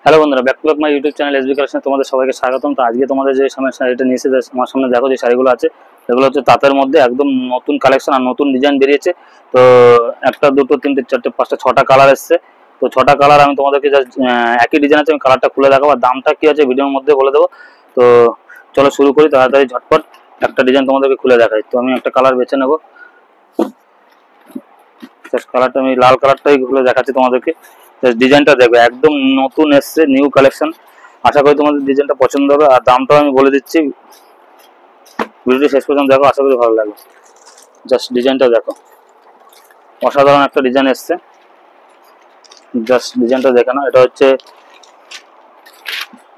Hello বন্ধুরা, back to back my YouTube channel SB collection তোমাদের সবাইকে স্বাগতম। তো আজকে তোমাদের যে শাড়িটা নিয়ে এসে আমার সামনে দেখো, যে শাড়িগুলো আছে এগুলো হচ্ছে তাঁতের মধ্যে একদম নতুন কালেকশন আর নতুন ডিজাইন বেরিয়েছে। তো একটা দুটো তিনটে চারটে পাঁচটা ছটা কালার এসছে। তো ছটা কালার আমি তোমাদেরকে জাস্ট একই ডিজাইন আছে, আমি কালারটা খুলে দেখাবো আর দামটা কি আছে ভিডিওর মধ্যে বলে দেবো। তো চলো শুরু করি তাড়াতাড়ি ঝটপট। একটা ডিজাইন তোমাদেরকে খুলে দেখাই। তো আমি একটা কালার বেছে নেবো। কালারটা আমি লাল কালারটাই খুলে দেখাচ্ছি তোমাদেরকে। ডিজাইনটা দেখবে একদম নতুন এসছে, নিউ কালেকশন। আশা করি তোমাদের ডিজাইনটা পছন্দ হবে আর দামটাও আমি বলে দিচ্ছি। ভিডিওটি শেষ পর্যন্ত দেখো, আশা করি ভালো লাগবে। জাস্ট ডিজাইনটা দেখো, অসাধারণ একটা ডিজাইন এসছে। জাস্ট ডিজাইনটা দেখে নাও। এটা হচ্ছে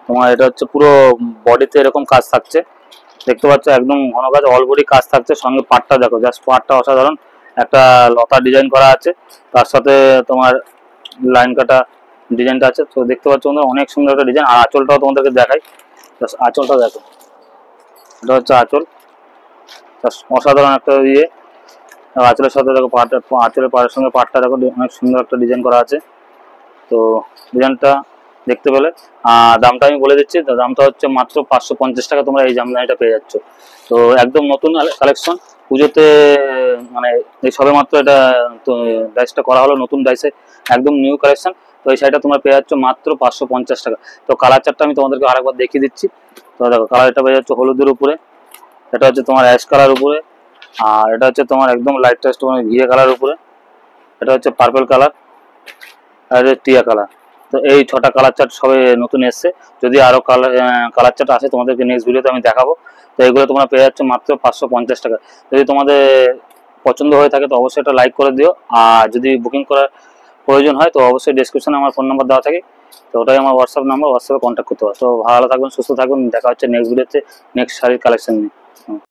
তোমার, এটা হচ্ছে পুরো বডিতে এরকম কাজ থাকছে, দেখতে পাচ্ছ একদম ঘন কাজ, অল বডি কাজ থাকছে। সঙ্গে পাটটা দেখো, জাস্ট পাটটা অসাধারণ। একটা লতা ডিজাইন করা আছে, তার সাথে তোমার লাইন কাটা ডিজাইনটা আছে। তো দেখতে পাচ্ছ তোমরা অনেক সুন্দর একটা ডিজাইন। আর আঁচলটাও তোমাদেরকে দেখাই, আঁচলটা দেখো। এটা হচ্ছে আঁচল, অসাধারণ একটা ইয়ে। আঁচলের সাথে দেখো আঁচলের পাড়ের সঙ্গে পাটটা দেখো, অনেক সুন্দর একটা ডিজাইন করা আছে। তো ডিজাইনটা দেখতে পেলে। দামটা আমি বলে দিচ্ছি, দামটা হচ্ছে মাত্র 550 টাকা। তোমরা এই জামদানিটা পেয়ে যাচ্ছ। তো একদম নতুন কালেকশন, পুজোতে মানে এই সবে মাত্র এটা ডাইসটা করা হলো, নতুন ডাইসে একদম নিউ কালেকশন। তো এই শাড়িটা তোমরা পেয়ে যাচ্ছ মাত্র 550 টাকা। তো কালার চারটা আমি তোমাদেরকে আরেকবার দেখিয়ে দিচ্ছি। তো দেখো, কালার এটা পেয়ে যাচ্ছে হলুদের উপরে, এটা হচ্ছে তোমার অ্যাশ কালার উপরে, আর এটা হচ্ছে তোমার একদম লাইট টেস্ট মানে ঘিয়ে কালার উপরে, এটা হচ্ছে পার্পল কালার, আর টিয়া কালার। তো এই ছটা কালার চার্ট সবে নতুন এসছে। যদি আরো কালার চার্ট আছে তোমাদেরকে নেক্সট ভিডিওতে আমি দেখাবো। তো এগুলো তোমরা পেয়ে যাচ্ছ মাত্র 550 টাকা। যদি তোমাদের পছন্দ হয়ে থাকে তো অবশ্যই এটা লাইক করে দিও। আর যদি বুকিং করার প্রয়োজন হয় তো অবশ্যই ডেসক্রিপশনে আমার ফোন নাম্বার দেওয়া থাকে। তো ওটাই আমার হোয়াটসঅ্যাপ নাম্বার, হোয়াটসঅ্যাপে কন্ট্যাক্ট করতে হবে। তো ভালো থাকবেন, সুস্থ থাকবেন, দেখা হচ্ছে নেক্সট ভিডিওতে নেক্সট শাড়ির কালেকশন নিয়ে।